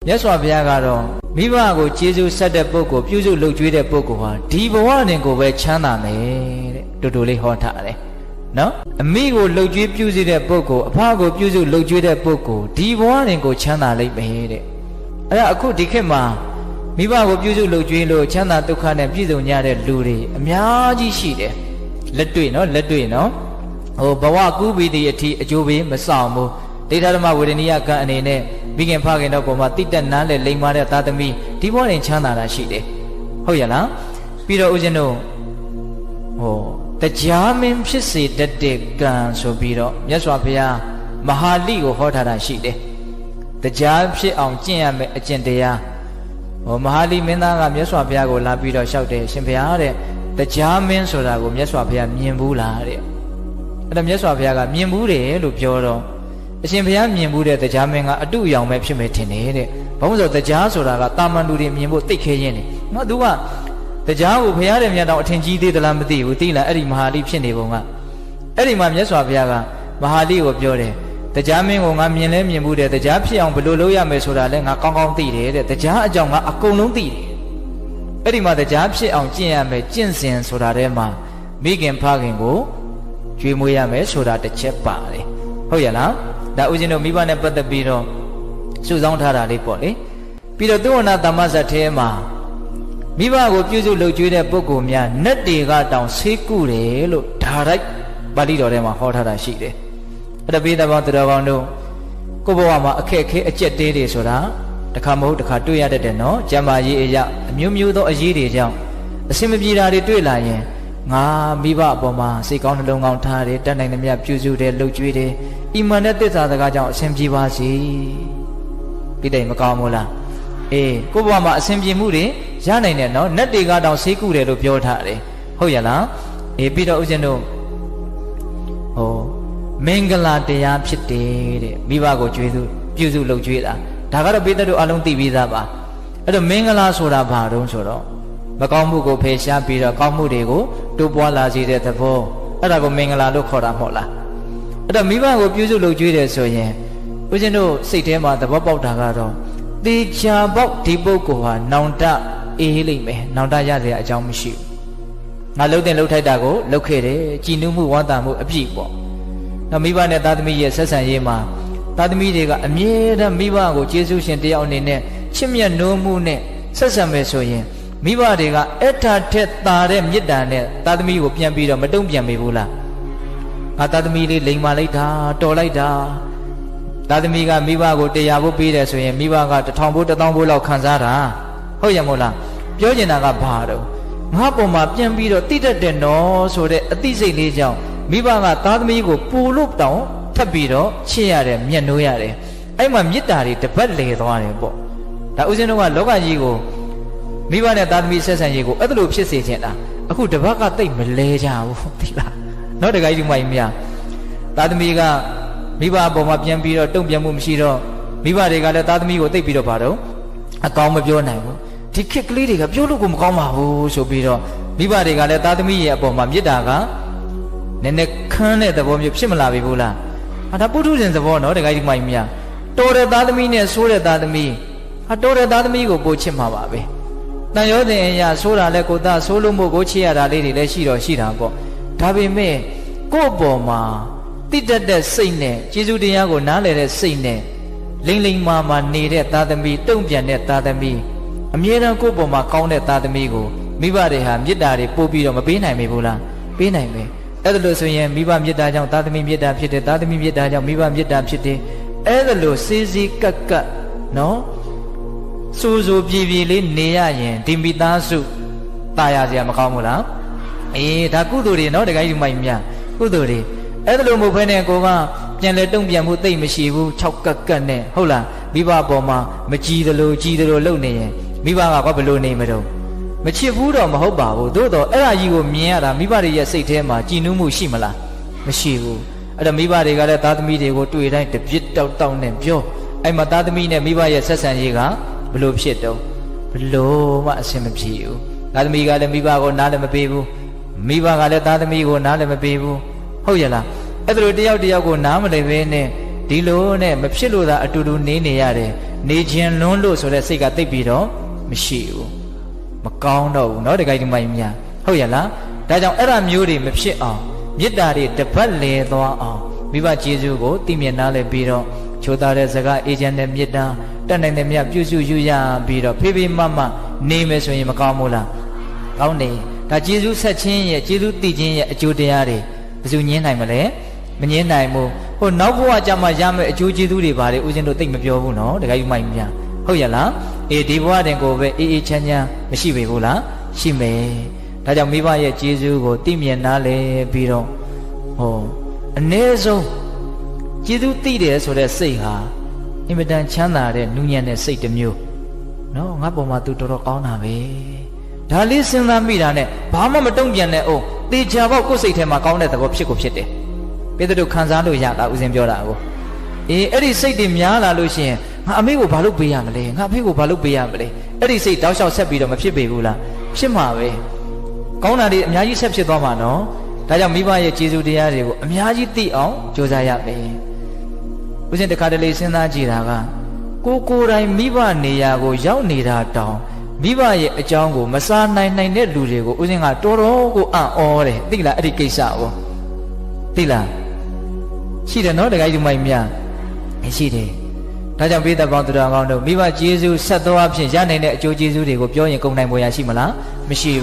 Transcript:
မြတ်စွာဘုရားကတော့မိဘကိုကျေးဇူးဆက်တဲ့ပုဂ္ဂိုလ်ပြုစုလုပ်ကြွေးတဲ့ပုဂ္ဂိုလ်ဟာဒီဘဝတွင်ကိုပဲချမ်းသာမယ်တဲ့တူတူလေးဟောထားတယ်နော်အမိကိုလှုပ်ကြွေးပြုစုတဲ့ပုဂ္ဂိုလ်အဖကိုပြုစုလှုပ်ကြွေးတဲ့ပုဂ္ဂိုလ်ဒီဘဝတွင်ကိုချမ်းသာလိမ့်မယ်တဲ့အဲ့ဒါအခုဒီခေတ်မှာမိဘကိုပြုစုလှုပ်ကြွေးလို့ချမ်းသာဒုက္ခနဲ့ပြည့်စုံကြတဲ့လူတွေအများကြီးရှိတယ်လက်တွေ့နော်ဟိုဘဝကူးပြီးတဲ့အထိအကျိုးပေးမဆောင်ဘူးဒိဋ္ဌဓမ္မဝေဒနိယကံအနေနဲ့မိခင်ဖခင်တို့ပေါ်မှာတိတက်နားလေလိမ်မာတဲ့သာသမီဒီဘဝတွင်ချမ်းသာတာရှိတယ်ဟုတ်ရလားပြီးတော့ဦးဇင်းတို့ဟိုတရားမင်းဖြစ်စေတတ်တဲ့ကံဆိုပြီးတော့မြတ်စွာဘုရားမဟာလိကိုဟောထားတာရှိတယ်တရားဖြစ်အောင်ကျင့်ရမယ်အကျင့်တရားဟောမဟာလိမင်းသားကမြတ်စွာဘုရားကိုလာပြီးတော့လျှောက်တယ်ရှင်ဘုရားတဲ့တရားမင်းဆိုတာကိုမြတ်စွာဘုရားမြင်ဘူးလားတဲ့အဲ့ဒါမြတ်စွာဘုရားကမြင်ဘူးတယ်လို့ပြောတော့အရှင်ဘုရားမြင်ဘူးတဲ့တရားမင်းကအတုအယောင်ပဲဖြစ်မယ်ထင်တယ်တဲ့ဘာလို့ဆိုတရားဆိုတာကတာမန်လူတွေမြင်ဖို့သိခဲရင်းနေနော်သူကတရားကိုဘုရားတဲ့မြတ်တော်အထင်ကြီးသေးသလားမသိဘူးသိလားအဲ့ဒီမဟာလိဖြစ်နေပုံကအဲ့ဒီမှာမြတ်စွာဘုရားကမဟာလိကိုပြောတယ်တရားမင်းကိုငါမြင်လဲမြင်ဘူးတဲ့တရားဖြစ်အောင်ဘယ်လိုလုပ်ရမယ်ဆိုတာလဲငါကောင်းကောင်းသိတယ်တဲ့တရားအကြောင်းကအကုန်လုံးသိတယ်အဲ့ဒီမှာတရားဖြစ်အောင်ကျင့်ရမယ်ကျင့်စဉ်ဆိုတာထဲမှာမိခင်ဖခင်ကိုကျွေးမွေးရမယ်ဆိုတာတစ်ချက်ပါတယ်ဟုတ်ရလားဒါဦးဇင်းတို့မိဘနဲ့ပတ်သက်ပြီးတော့စုဆောင်းထားတာလေးပေါ့လေပြီးတော့သုဝဏသမ္မဇတ်ထဲမှာမိဘကိုပြုစုလုပ်ကြွေးတဲ့ပုဂ္ဂိုလ်များနတ်တွေကတောင်ဆေးကုတယ်လို့ဒါရိုက်ပါဠိတော်ထဲမှာဟောထားတာရှိတယ်အဲ့ဒါပိဿဘောသူတော်ကောင်းတို့ကိုယ့်ဘဝမှာအခက်အခဲအကျက်တဲတွေဆိုတာတစ်ခါမဟုတ်တစ်ခါတွေ့ရတတ်တယ်နော်ကျမ်းမာရေးအရာအမျိုးမျိုးသောအရေးတွေကြောင့်အစင်မပြေတာတွေတွေ့လာရင်ငါမိဘအပေါ်မှာစိတ်ကောင်းနှလုံးကောင်းထားတယ်တတ်နိုင်သမျှပြုစုတယ်လုပ်ကြွေးတယ်အီမန်နဲ့သစ္စာစကားကြောင့်အစင်ပြေပါစေဒီတိုင်မကောင်းဘူးလားအေးကိုယ့်ဘဝမှာအစင်ပြေမှုတွေရနိုင်တယ်နော်နတ်တွေကတောင်ဆေးကုတယ်လို့ပြောထားတယ်ဟုတ်ရလားအေးပြီးတော့ဦးဇင်းတို့ဟိုမင်္ဂလာတရားဖြစ်တယ်တဲ့မိဘကိုကျွေးစုပြုစုလုပ်ကြွေးတာဒါကတော့ပိဿတို့အလုံးသိပြီးသားပါအဲ့တော့မင်္ဂလာဆိုတာဘာတုံးဆိုတော့မကောင်းမှုကိုဖယ်ရှားပြီးတော့ကောင်းမှုတွေကိုတိုးပွားလာစေတဲ့သဘောအဲ့ဒါကိုမင်္ဂလာလို့ခေါ်တာမဟုတ်လားအဲ့တော့မိဘကိုပြုစုလုပ်ကြွေးတယ်ဆိုရင်ဦးဇင်းတို့စိတ်ထဲမှာသဘောပေါက်တာကတော့တေချာပေါက်ဒီပုဂ္ဂိုလ်ဟာနောင်တအေးလိမ့်မယ်နောင်တရစရာအကြောင်းမရှိဘူးငါလှုပ်တဲ့လှုပ်ထိုက်တာကိုလှုပ်ခဲ့တယ်ကြည်နူးမှုဝမ်းသာမှုအပြည့်ပေါ့နောက်မိဘနဲ့သားသမီးရဲ့ဆက်ဆံရေးမှာသားသမီးတွေကအမြဲတမ်းမိဘကိုကျေးဇူးရှင်တယောက်အနေနဲ့ချစ်မြတ်နိုးမှုနဲ့ဆက်ဆံမယ်ဆိုရင်မိဘတွေကအထာထက်သာတဲ့မေတ္တာနဲ့သားသမီးကိုပြန်ပြီးတော့မတုံ့ပြန်မိဘူးလားငါသားသမီးလေးလိမ်မာလိုက်တာတော်လိုက်တာသားသမီးကမိဘကို100ဘိုးပေးတယ်ဆိုရင်မိဘက1000ဘိုး1000ဘိုးလောက်ခံစားတာဟုတ်ရမို့လားပြောချင်တာကဘာတော့ငါပုံမှာပြန်ပြီးတော့တိတတ်တယ်နော်ဆိုတဲ့အသိစိတ်လေးကြောင့်မိဘကသားသမီးကိုပူလို့တောင်ထပ်ပြီးတော့ချစ်ရတယ်မျက်နှိုးရတယ်အဲ့မှာမေတ္တာတွေတပတ်လေသွားတယ်ပေါ့ဒါဦးဇင်းတို့ကလောကကြီးကိုမိဘနဲ့သားသမီးဆက်ဆံရေးကိုအဲ့လိုဖြစ်စေချင်တာအခုတပတ်ကတိတ်မလဲကြဘူးသိလားနော်တခါကြီးဒီမိုင်းမြသားသမီးကမိဘအပေါ်မှာပြန်ပြီးတော့တုံ့ပြန်မှုမရှိတော့မိဘတွေကလည်းသားသမီးကိုတိတ်ပြီးတော့ဘာတော့အကောင်းမပြောနိုင်ဘူးဒီခက်ကလေးတွေကပြောလို့ကိုမကောင်းပါဘူးဆိုပြီးတော့မိဘတွေကလည်းသားသမီးရဲ့အပေါ်မှာမေတ္တာကနည်းနည်းခန်းတဲ့သဘောမျိုးဖြစ်မလာပြီဘူးလားဒါပုထုဇဉ်သဘောနော်တခါကြီးဒီမိုင်းမြတော်တဲ့သားသမီးနဲ့ဆိုးတဲ့သားသမီးတော်တဲ့သားသမီးကိုပို့ချစ်မှာပါပဲတန်ရောတင်အရာဆိုးတာလဲကိုသားဆိုးလို့မို့ကိုချစ်ရတာလေးတွေလည်းရှိတော့ရှိတာပေါ့ဒါပေမဲ့ကိုယ့်ပေါ်မှာတိတတ်တဲ့စိတ်နဲ့ကျေးဇူးတရားကိုနားလည်တဲ့စိတ်နဲ့လိမ့်လိမ့်မာမာနေတဲ့သားသမီးတုံ့ပြန်တဲ့သားသမီးအမြဲတမ်းကိုယ့်ပေါ်မှာကောင်းတဲ့သားသမီးကိုမိဘတွေဟာမေတ္တာတွေပို့ပြီးတော့မပေးနိုင်ဘူးလားပေးနိုင်ပဲအဲ့ဒါလို့ဆိုရင်မိဘမေတ္တာကြောင့်သားသမီးမေတ္တာဖြစ်တယ်သားသမီးမေတ္တာကြောင့်မိဘမေတ္တာဖြစ်တယ်အဲ့ဒါလို့စေးစေးကပ်ကပ်နော်စိုးစိုးပြေပြေလေးနေရရင်ဒီမိသားစုตายရစရာမကောင်းဘူးလားအေးဒါကုသိုလ်တွေနော်တခါကြီးမိုက်မြကုသိုလ်တွေအဲ့ဒါလို့မဟုတ်ဘဲနဲ့ကိုကပြန်လဲတုံ့ပြန်မှုသိမ့်မရှိဘူး6ကက်ကက်နဲ့ဟုတ်လားမိဘပေါ်မှာမကြည်သလိုကြည်သလိုလုပ်နေရင်မိဘကဘယ်လိုနေမလို့မချစ်ဘူးတော့မဟုတ်ပါဘူးသို့တော့အဲ့ဒါကြီးကိုမြင်ရတာမိဘတွေရဲ့စိတ်ထဲမှာကြည်နူးမှုရှိမလားမရှိဘူးအဲ့ဒါမိဘတွေကလည်းသားသမီးတွေကိုတွေ့တိုင်းတပြစ်တောက်တောက်နဲ့ပြောအဲ့မှာသားသမီးနဲ့မိဘရဲ့ဆက်ဆံရေးကဘလို့ဖြစ်တော့ဘလို့မှအဆင်မပြေဘူးသားသမီးကလည်းမိဘကိုနားလည်းမပေးဘူးမိဘကလည်းသားသမီးကိုနားလည်းမပေးဘူးဟုတ်ရလားအဲ့ဒါလိုတယောက်တယောက်ကိုနားမလည်ဘဲနဲ့ဒီလိုနဲ့မဖြစ်လို့သာအတူတူနေရတယ် နေခြင်းလွန်းလို့ဆိုတဲ့စိတ်ကသိပ်ပြီးတော့မရှိဘူးမကောင်းတော့ဘူးเนาะတခါဒီမိုင်းများဟုတ်ရလားဒါကြောင့်အဲ့ဒါမျိုးတွေမဖြစ်အောင်မေတ္တာတွေတပတ်လည်သွားအောင်မိဘကျေးဇူးကိုသိမြင်နားလည်ပြီးတော့ချိုးသားတဲ့စကားအေးချမ်းတဲ့မေတ္တာတတ်နိုင်တဲ့မြတ်ပြုစုယူရပြီးတော့ဖေးဖေးမမနေမယ်ဆိုရင်မကောင်းဘူးလားကောင်းတယ်ဒါကျေးဇူးဆက်ခြင်းရဲ့ကျေးဇူးသိခြင်းရဲ့အကျိုးတရားတွေဘယ်သူညင်းနိုင်မလဲမငင်းနိုင်ဘူးဟိုနောက်ဘဝကျမှရမယ့်အကျိုးကျေးဇူးတွေဘာတွေဦးဇင်းတို့သိမပြောဘူးနော်တခါယူမိုက်များဟုတ်ရလားအေးဒီဘဝတင်ကိုပဲအေးအေးချမ်းချမ်းမရှိပေဘူးလားရှိမယ်ဒါကြောင့်မိဘရဲ့ကျေးဇူးကိုသိမြင်နားလည်ပြီးတော့ဟောအ ਨੇ ဆုံးကျေးဇူးသိတယ်ဆိုတဲ့စိတ်ဟာအင်မတန်ချမ်းသာတဲ့နူးညံ့တဲ့စိတ်တစ်မျိုးနော်ငါပေါ်မှာ तू တော်တော်ကောင်းတာပဲဒါလေးစဉ်းစားမိတာနဲ့ဘာမှမတုံ့ပြန်နဲ့အောင်တေချာပေါက်ကိုယ်စိတ်ထဲမှာကောင်းတဲ့သဘောဖြစ်ကိုဖြစ်တယ်ပေတတို့ခံစားလို့ရတာဦးဇင်းပြောတာကိုအေးအဲ့ဒီစိတ်တွေများလာလို့ရှိရင်ငါအမေကိုဘာလို့ပေးရမလဲငါအဖေကိုဘာလို့ပေးရမလဲအဲ့ဒီစိတ်တောက်လျှောက်ဆက်ပြီးတော့မဖြစ်ပေဘူးလားဖြစ်မှာပဲကောင်းတာတွေအများကြီးဆက်ဖြစ်သွားမှာနော်ဒါကြောင့်မိဘရဲ့ကျေးဇူးတရားတွေကိုအများကြီးသိအောင်ကြိုးစားရမယ်ဦးဇင်းတခါတလေစဉ်းစားကြည့်တာကကိုယ်တိုင်မိဘနေရာကိုရောက်နေတာတောင်မိဘရဲ့အကြောင်းကိုမစားနိုင်တဲ့လူတွေကိုဦးဇင်းကတော်တော်ကိုအံ့ဩတယ်သိလားအဲ့ဒီကိစ္စကိုသိလားရှိတယ်နော်တခါကြီးမိုင်များရှိတယ်ဒါကြောင့်ပိဿပေါင်းသူတော်ကောင်းတို့မိဘကျေးဇူးဆက်သောအဖြစ်ရနိုင်တဲ့အကျိုးကျေးဇူးတွေကိုပြောရင်ကုန်နိုင်ပေါ်ရရှိမလားမရှိ